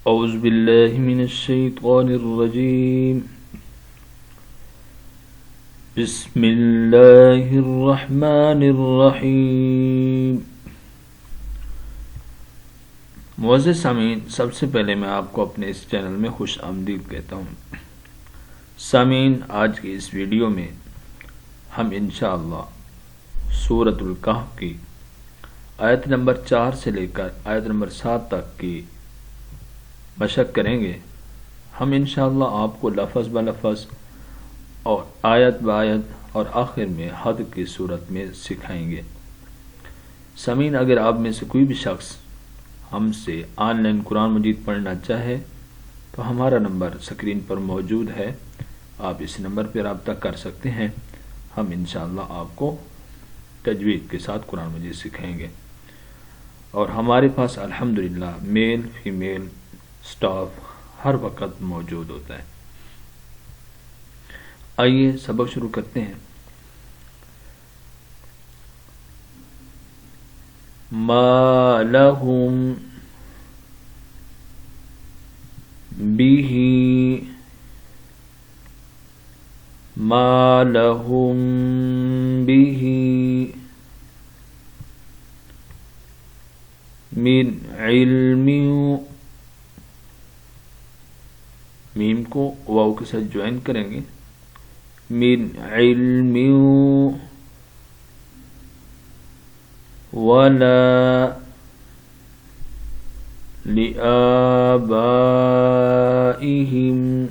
औज़ु बिल्लाहि मिनश शैतानिर रजीम। बिस्मिल्लाहिर रहमानिर रहीम। मुअज़्ज़िज़ सामीन, सबसे पहले मैं आपको अपने इस चैनल में खुश आमदीद कहता हूँ। सामीन, आज की इस वीडियो में हम इंशाअल्लाह सूरतुल कहफ की आयत नंबर 4 से लेकर आयत नंबर 7 तक की मशक करेंगे। हम इंशाअल्लाह आपको लफ्ज़ ब लफ्ज़ और आयत ब आयत और आखिर में हद की सूरत में सिखाएंगे। सामीन, अगर आप में से कोई भी शख्स हमसे ऑनलाइन कुरान मजीद पढ़ना चाहे तो हमारा नंबर स्क्रीन पर मौजूद है, आप इस नंबर पर रब्ता कर सकते हैं। हम इंशाअल्लाह आपको तजवीद के साथ कुरान मजीद सिखाएंगे और हमारे पास अल्हम्दुलिल्लाह मेल फीमेल स्टाफ हर वक्त मौजूद होता है। आइए सबक शुरू करते हैं। मा लहुम बिही, मा लहुम बिही मिन इल्मिन, मीम को वाव के साथ ज्वाइन करेंगे। मिन इल्मिन वला लिआबाइहिम,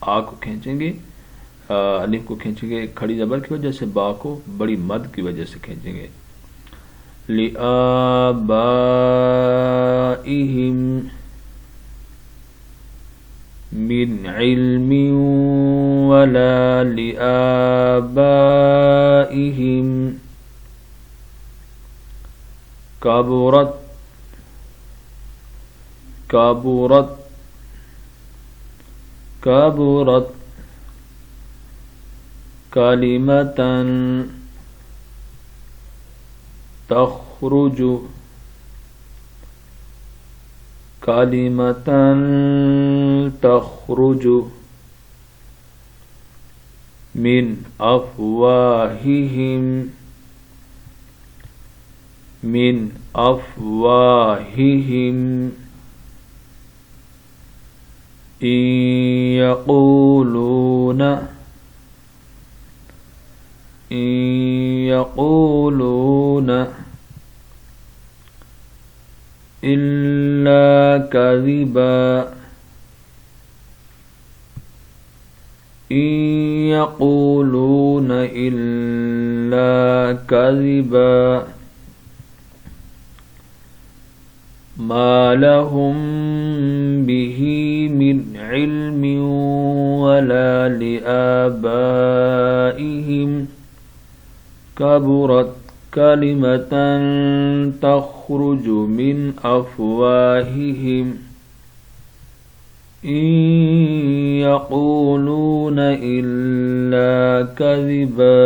आ को खींचेंगे, अलिफ को खींचेंगे खड़ी जबर की वजह से, बा को बड़ी मद की वजह से खींचेंगे। लिआबाइहिम मिन इल्मिन वला लिआबाइहिम कबुरत, कबुरत, कबुरत कलिमतन तखरुजु, कलिमतन तखरुजु मिन अफवाहिहिम, मिन अफवाहिहिम इन यक़ूलून, इन यक़ूलून इल्ला कज़िबा, इन यक़ूलून इल्ला कज़िबा मा लहुम बिही मिन इल्मिन वला लिआबाइहिम कबुरत कलिमतन तखरुजु मिन अफवाहिहिम इन यक़ूलून इल्ला कज़िबा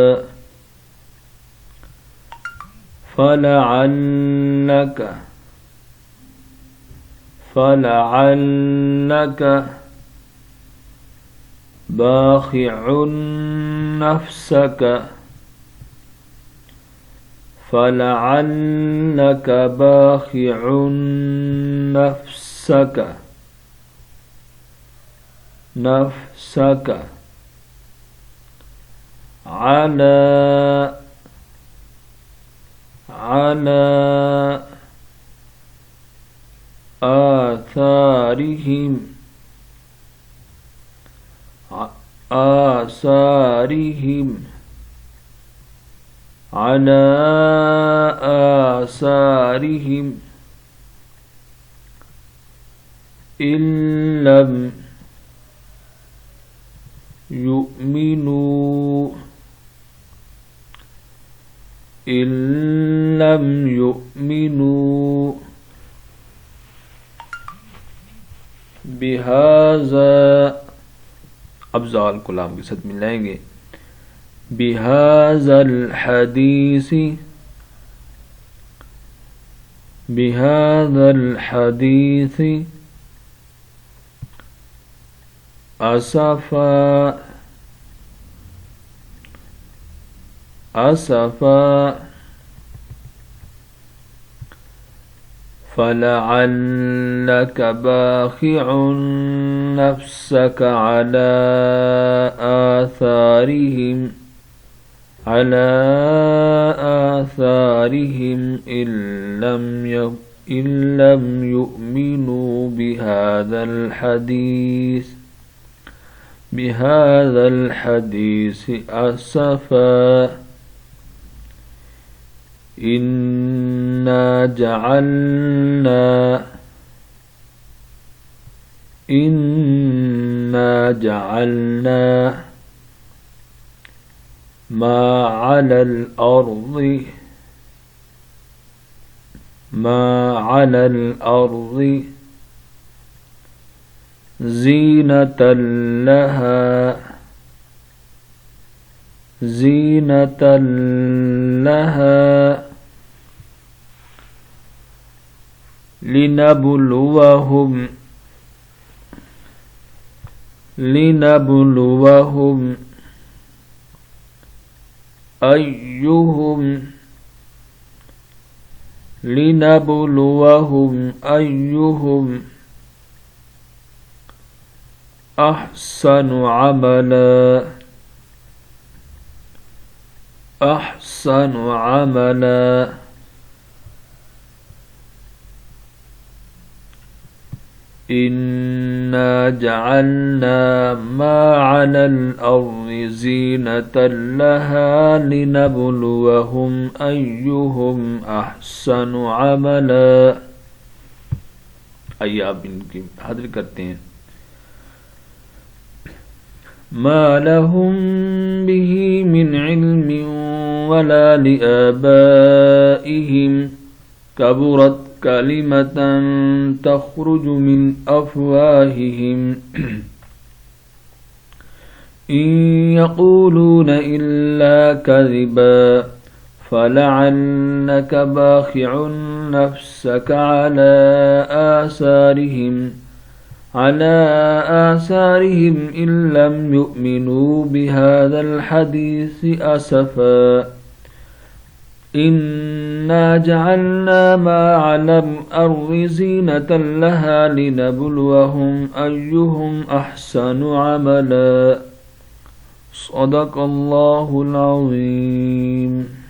फलअल्लक, फलअल्लक बाखिउन नफ्सक, फलअल्लक बाखिउन नफ्सक, नफ्सक अला, अला आसारिहिम, आसारिहिम अला आसारिहिम इल्लम युमिनू, इल्लम युमिनू बिहाज़ा, अब ज़ाल को लाम के साथ मिलाएंगे। बिहाज़ल हदीसी, बिहाज़ल हदीसी أسفا أسفا فلعلك باخع نفسك على آثارهم إن لم يؤمنوا بهذا الحديث أسفا إنا جعلنا ما على الأرض زينة لها لنبلوهم أيهم أحسن عملا إنا جعلنا ما على الأرض زينة لها لنبلوهم أيهم أحسن عملا. आइए आप इनकी हाजिर करते हैं। ما لهم به من علم ولا لآبائهم كبرت كلمة تخرج من أفواههم إن يقولون إلا كذبا فلعلك باخع نفسك على آثارهم إن لم يؤمنوا بهذا الحديث أسفا إنا جعلنا ما على الأرض زينة لها لنبلوهم أيهم أحسن عملا. صدق الله العظيم.